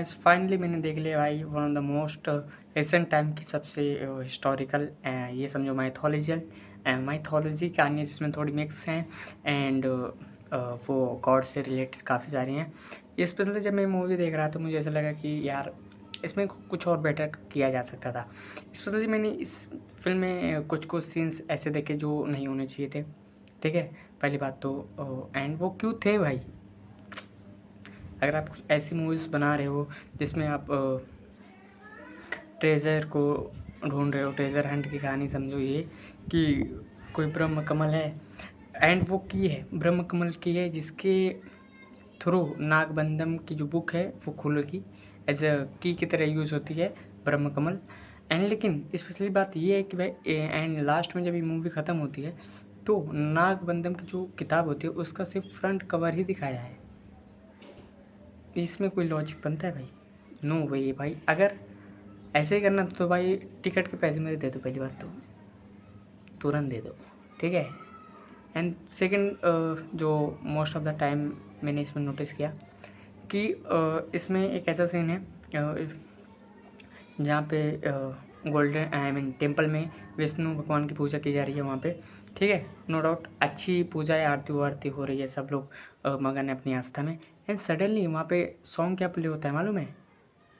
Guys finally मैंने देख लिया भाई one of the most recent time की सबसे हिस्टोरिकल ये समझो माइथोलॉजी कहानी है जिसमें थोड़ी मिक्स हैं एंड वो गॉड से रिलेटेड काफ़ी सारी हैं। स्पेशली जब मैं मूवी देख रहा था मुझे ऐसा लगा कि यार इसमें कुछ और बेटर किया जा सकता था। स्पेशली मैंने इस फिल्म में कुछ कुछ सीन्स ऐसे देखे जो नहीं होने चाहिए थे। ठीक है, पहली बात तो एंड वो क्यों थे भाई। अगर आप कुछ ऐसी मूवीज़ बना रहे हो जिसमें आप ट्रेज़र को ढूंढ रहे हो, ट्रेज़र हंट की कहानी समझो ये कि कोई ब्रह्म कमल है एंड वो की है ब्रह्म कमल की है जिसके थ्रू नागबंधम की जो बुक है वो खुलेगी एज अ की तरह यूज़ होती है ब्रह्म कमल। एंड लेकिन स्पेशली बात ये है कि भाई एंड लास्ट में जब ये मूवी ख़त्म होती है तो नागबंधम की जो किताब होती है उसका सिर्फ फ्रंट कवर ही दिखाया है। इसमें कोई लॉजिक बनता है भाई? नो भाई। भाई अगर ऐसे ही करना तो भाई टिकट के पैसे मेरे दे दो, पहली बात तो तुरंत दे दो। ठीक है। एंड सेकंड जो मोस्ट ऑफ द टाइम मैंने इसमें नोटिस किया कि इसमें एक ऐसा सीन है जहाँ पे गोल्डन आई मीन टेम्पल में विष्णु भगवान की पूजा की जा रही है वहाँ पे। ठीक है, नो डाउट अच्छी पूजा है, आरती वारती हो रही है, सब लोग मगन है अपनी आस्था में। एंड सडनली वहाँ पे सॉन्ग क्या प्ले होता है मालूम है?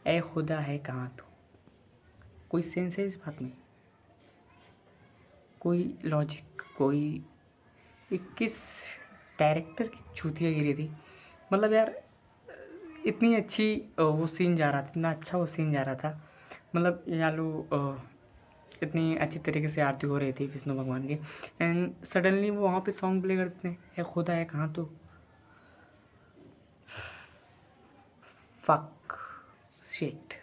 ए खुदा है कहाँ तू। कोई सेंस है इस बात में? कोई लॉजिक? कोई ये किस डायरेक्टर की चूतियागिरी थी? मतलब यार इतनी अच्छी वो सीन जा रहा था, इतना अच्छा वो सीन जा रहा था। मतलब यालू इतनी अच्छी तरीके से आरती हो रही थी विष्णु भगवान की एंड सडनली वो वहाँ पे सॉन्ग प्ले कर देते हैं, ए खुदा है कहाँ तो। Fuck shit.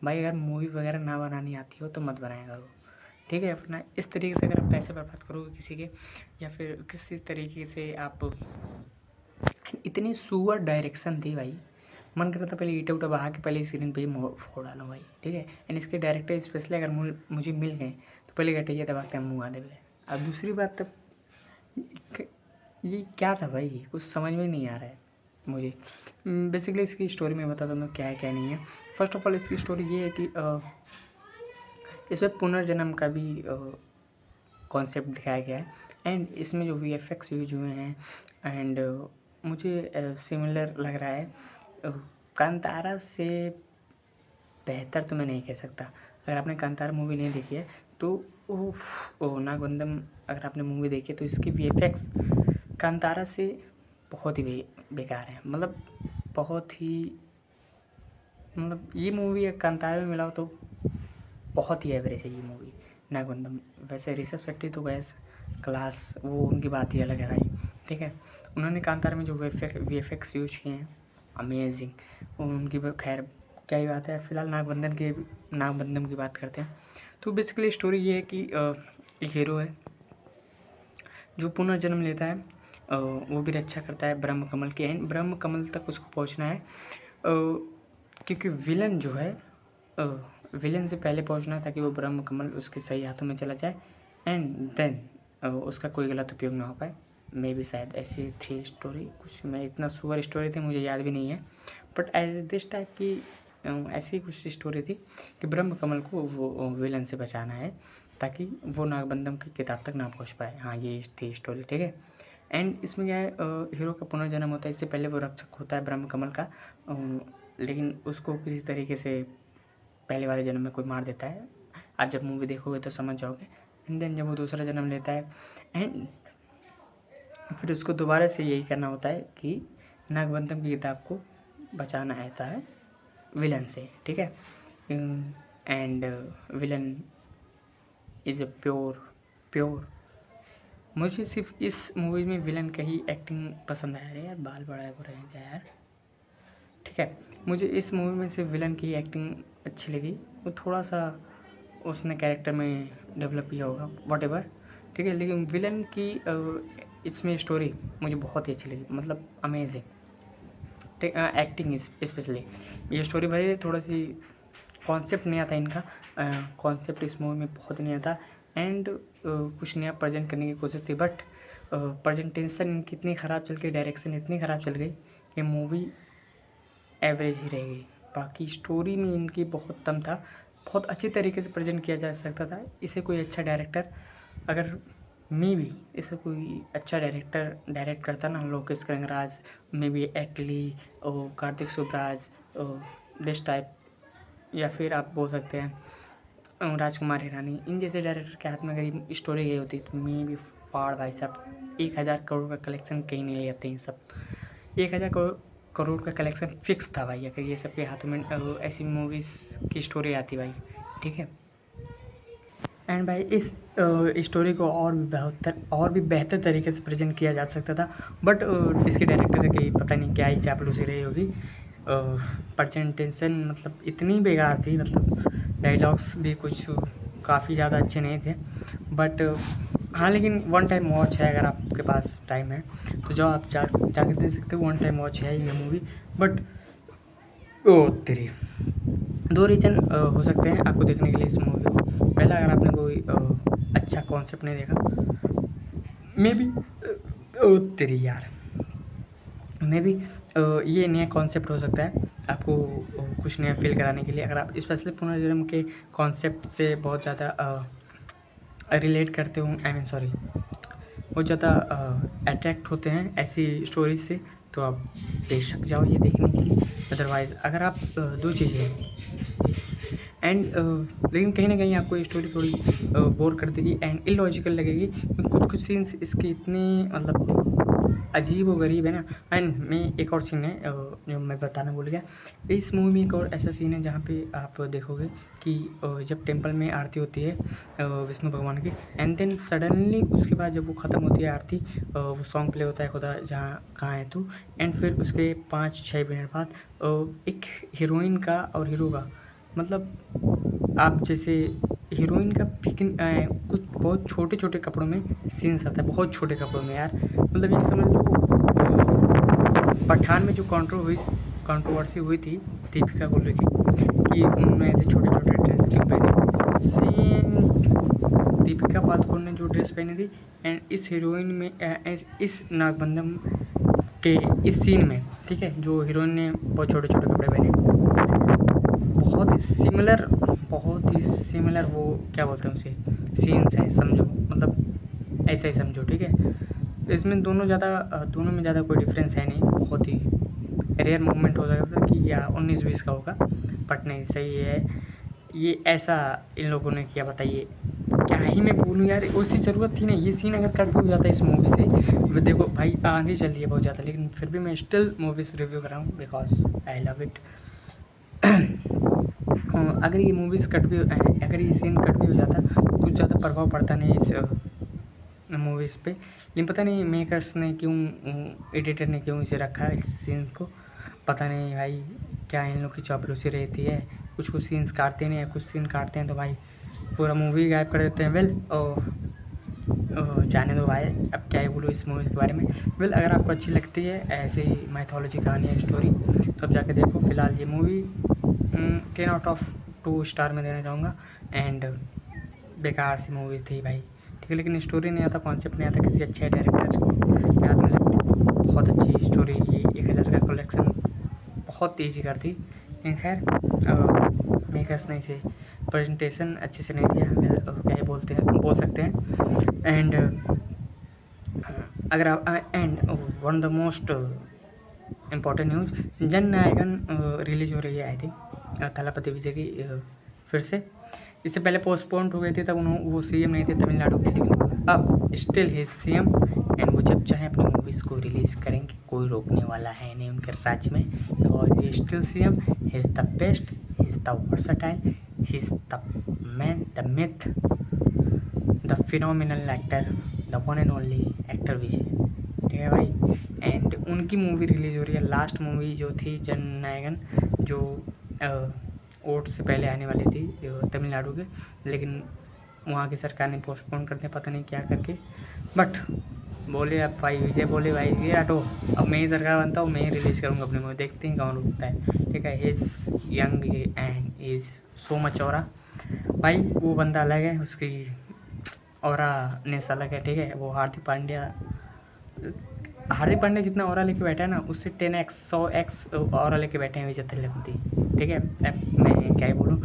भाई अगर मूवी वगैरह ना बनानी आती हो तो मत बनाया करो। ठीक है, अपना इस तरीके से अगर आप पैसे बर्बाद करोगे किसी के या फिर किसी तरीके से आप इतनी सुअर डायरेक्शन थी भाई, मन कर रहा था पहले ईंटा उटा बहा के पहले स्क्रीन पे ही फोड़ डालो भाई। ठीक है, एंड इसके डायरेक्टर स्पेशली अगर मुझे मिल गए तो पहले गटैया दबाते हैं मुँह आधे पे। अब दूसरी बात तब ये क्या था भाई, कुछ समझ में नहीं आ रहा है मुझे। बेसिकली इसकी स्टोरी मैं बताता हूँ क्या है क्या नहीं है। फर्स्ट ऑफ ऑल इसकी स्टोरी ये है कि इसमें पुनर्जन्म का भी कॉन्सेप्ट दिखाया गया है एंड इसमें जो VFX यूज हुए हैं एंड मुझे सिमिलर लग रहा है कांतारा से। बेहतर तो मैं नहीं कह सकता। अगर आपने कांतारा मूवी नहीं देखी है तो ओ नागबंधम अगर आपने मूवी देखी है तो इसकी VFX कांतारा से बहुत ही बेकार है। मतलब बहुत ही मतलब ये मूवी कांतारा में मिलाओ तो बहुत ही एवरेज है ये मूवी नागबंधम। वैसे ऋषभ शेट्टी तो गैस क्लास, वो उनकी बात ही अलग है भाई। ठीक है, उन्होंने कांतारा में जो VFX यूज किए हैं अमेजिंग उनकी खैर क्या ही बात है। फिलहाल नागबंधम की बात करते हैं। तो बेसिकली स्टोरी ये है कि एक हीरो है जो पुनर्जन्म लेता है, वो भी रक्षा करता है ब्रह्म कमल की एंड ब्रह्म कमल तक उसको पहुंचना है क्योंकि विलन जो है विलन से पहले पहुंचना ताकि वो ब्रह्म कमल उसके सही हाथों में चला जाए एंड देन उसका कोई गलत उपयोग ना हो पाए। मे भी शायद ऐसी थी स्टोरी कुछ, मैं इतना सुअर स्टोरी थी मुझे याद भी नहीं है, बट एज दिस टाइप की ऐसी कुछ स्टोरी थी कि ब्रह्म कमल को वो विलन से बचाना है ताकि वो नागबंधम की किताब तक ना पहुंच पाए। हाँ ये थी स्टोरी। ठीक है, एंड इसमें क्या है हीरो का पुनर्जन्म होता है। इससे पहले वो रक्षक होता है ब्रह्म कमल का, लेकिन उसको किसी तरीके से पहले वाले जन्म में कोई मार देता है। आप जब मूवी देखोगे तो समझ जाओगे। एंड देन जब वो दूसरा जन्म लेता है एंड फिर उसको दोबारा से यही करना होता है कि नागबंधम की किताब को बचाना रहता है विलन से। ठीक है, and villain is a pure. मुझे सिर्फ इस मूवी में विलन का ही एक्टिंग पसंद आया। अरे यार बाल बड़ा हो रहे हैं क्या यार। ठीक है, मुझे इस मूवी में सिर्फ विलन की एक्टिंग अच्छी लगी। वो थोड़ा सा उसने कैरेक्टर में डेवलप किया होगा वॉट। ठीक है, लेकिन विलन की इसमें स्टोरी मुझे बहुत ही अच्छी लगी, मतलब अमेजिंग। ठीक, एक्टिंग स्पेशली ये स्टोरी भाई थोड़ा सी कॉन्सेप्ट नया था इनका। कॉन्सेप्ट इस मूवी में बहुत नया था एंड कुछ नया प्रेजेंट करने की कोशिश थी, बट प्रेजेंटेशन इनकी इतनी ख़राब चल गई, डायरेक्शन इतनी ख़राब चल गई कि मूवी एवरेज ही रह गई। बाकी स्टोरी में इनकी बहुत दम था, बहुत अच्छी तरीके से प्रेजेंट किया जा सकता था। इसे कोई अच्छा डायरेक्टर, अगर मे बी इसे कोई अच्छा डायरेक्टर डायरेक्ट करता ना, लोकेश कनगराज, मे बी एटली और कार्तिक सुब्राज दिस टाइप, या फिर आप बोल सकते हैं राजकुमार हिरानी, इन जैसे डायरेक्टर के हाथ में अगर ये स्टोरी गई होती तो मे बी फाड़ भाई साहब 1000 करोड़ का कलेक्शन कहीं नहीं ले आते हैं सब। 1000 करोड़ का कलेक्शन फिक्स था भाई, अगर ये सबके हाथों में ऐसी मूवीज़ की स्टोरी आती भाई, ठीक है। एंड भाई इस स्टोरी को और भी बेहतर तरीके से प्रेजेंट किया जा सकता था, बट इसके डायरेक्टर की पता नहीं क्या ही चापलूसी रही होगी। प्रेजेंटेशन मतलब इतनी बेकार थी, मतलब डायलॉग्स भी कुछ काफ़ी ज़्यादा अच्छे नहीं थे, बट हाँ लेकिन वन टाइम वॉच है, अगर आपके पास टाइम है तो जाओ आप जाके देख सकते हो, वन टाइम वॉच है ये मूवी। बट ओ तेरी 2 रीज़न हो सकते हैं आपको देखने के लिए इस मूवी को। पहला, अगर आपने कोई अच्छा कॉन्सेप्ट नहीं देखा, मे बी ओ तेरी यार, मे बी ये नया कॉन्सेप्ट हो सकता है आपको कुछ नया फील कराने के लिए। अगर आप स्पेशली पुनर्जन्म के कॉन्सेप्ट से बहुत ज़्यादा रिलेट करते हो, आई मीन सॉरी, बहुत ज़्यादा अट्रैक्ट होते हैं ऐसी स्टोरीज से, तो आप बेशक जाओ ये देखने के लिए। अदरवाइज़ अगर आप 2 चीज़ें हैं एंड लेकिन कहीं ना कहीं आपको ये स्टोरी थोड़ी बोर कर देगी एंड इलॉजिकल लगेगी, क्योंकि कुछ सीन्स इसके इतने मतलब अजीब व गरीब है ना। एंड मैं एक और सीन है जो मैं बताना भूल गया, इस मूवी में एक और ऐसा सीन है जहाँ पे आप देखोगे कि जब टेम्पल में आरती होती है विष्णु भगवान की, एंड देन सडनली उसके बाद जब वो ख़त्म होती है आरती, वो सॉन्ग प्ले होता है खुदा जहाँ कहाँ है तू, एंड फिर उसके 5-6 मिनट बाद एक हीरोइन का और हीरो का, मतलब आप जैसे हीरोइन का कुछ बहुत छोटे छोटे कपड़ों में सीन्स आता है, बहुत छोटे कपड़ों में यार, मतलब ये समझ लो पठान में जो कंट्रोवर्सी हुई थी दीपिका को लेके कि उन्होंने ऐसे छोटे छोटे ड्रेस क्यों पहने, सेम दीपिका पादुकोण ने जो ड्रेस पहनी थी एंड इस हीरोइन में इस नागबंधम के इस सीन में, ठीक है, जो हीरोइन ने बहुत छोटे छोटे कपड़े पहने, बहुत ही सिमिलर वो क्या बोलते हैं उसे सीन्स हैं, समझो मतलब ऐसा ही समझो, ठीक है। इसमें दोनों में ज़्यादा कोई डिफरेंस है नहीं, बहुत ही रेयर मोमेंट हो सकता है कि या 19-20 का होगा, बट नहीं सही है ये ऐसा इन लोगों ने किया। बताइए क्या ही मैं बोलूँ यार, उसकी ज़रूरत थी नहीं, ये सीन अगर कट भी हो जाता है इस मूवी से, देखो भाई आंधी चल रही है बहुत ज़्यादा, लेकिन फिर भी मैं स्टिल मूवीज़ रिव्यू कर रहा हूँ बिकॉज आई लव इट। अगर ये सीन कट भी हो जाता तो कुछ ज़्यादा प्रभाव पड़ता नहीं इस मूवीज़ पे, लेकिन पता नहीं मेकर्स ने क्यों, एडिटर ने क्यों इसे रखा इस सीन को, पता नहीं भाई क्या इन लोग की चापलूसी रहती है। कुछ सीन्स काटते नहीं है, कुछ सीन काटते हैं तो भाई पूरा मूवी गायब कर देते हैं। वेल जाने दो भाई, अब क्या ही बोलूँ इस मूवी के बारे में। वेल अगर आपको अच्छी लगती है ऐसी माइथोलॉजी कहानी है स्टोरी, तो अब जाके देखो। फिलहाल ये मूवी 10 आउट ऑफ 2 स्टार में देना चाहूँगा, एंड बेकार सी मूवी थी भाई, ठीक है, लेकिन स्टोरी नहीं आता, कॉन्सेप्ट नहीं आता, किसी अच्छे डायरेक्टर के हाथ में लगती बहुत अच्छी स्टोरी। ये 1000 का कलेक्शन बहुत ईजी कर दी, लेकिन खैर मेकर्स ने इसे प्रेजेंटेशन अच्छे से नहीं दिया, क्या ही बोल सकते हैं। एंड अगर आप and one the most important news, जन नायकन रिलीज हो रही है आई थिंक थलापति विजय की फिर से। इससे पहले पोस्टपोन्ड हो गए थे, तब वो सीएम नहीं थे तमिलनाडु के, लेकिन अब स्टिल ही सीएम, एंड वो जब चाहे अपनी मूवीज़ को रिलीज़ करेंगे, कोई रोकने वाला है नहीं उनके राज्य में, बिकॉज ये still CM, he is the best, he is the versatile, he is the man, the myth, the phenomenal actor, the one and only actor Vijay, ठीक है भाई। एंड उनकी मूवी रिलीज़ हो रही है, लास्ट मूवी जो थी जन नायकन, जो वोट से पहले आने वाली थी तमिलनाडु के, लेकिन वहाँ की सरकार ने पोस्टपोन कर दिया, पता नहीं क्या करके। बट बोले अब भाई विजय बोले भाई ये हटो, अब मैं ही सरकार बनता हूँ, मैं ही रिलीज़ करूँगा अपनी मूवी, देखते हैं कौन रुकता है, ठीक है। Is young and is so much aura, भाई वो बंदा अलग है, उसकी ऑरा नेस अलग है, ठीक है। वो हार्दिक पांड्या हार्दिक पांड्या जितना ऑरा लेके बैठा है ना, उससे 10x 100x ऑरा लेके बैठे हैं विजय तलपति, ठीक है। मैं क्या ही बोलूँ।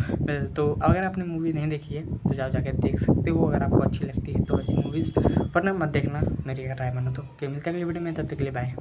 तो अगर आपने मूवी नहीं देखी है तो जाओ जाके देख सकते हो, अगर आपको अच्छी लगती है तो ऐसी मूवीज़, वरना मत देखना मेरी अगर राय मानो तो। मिलते हैं अगली वीडियो में, तब तक के लिए बाय।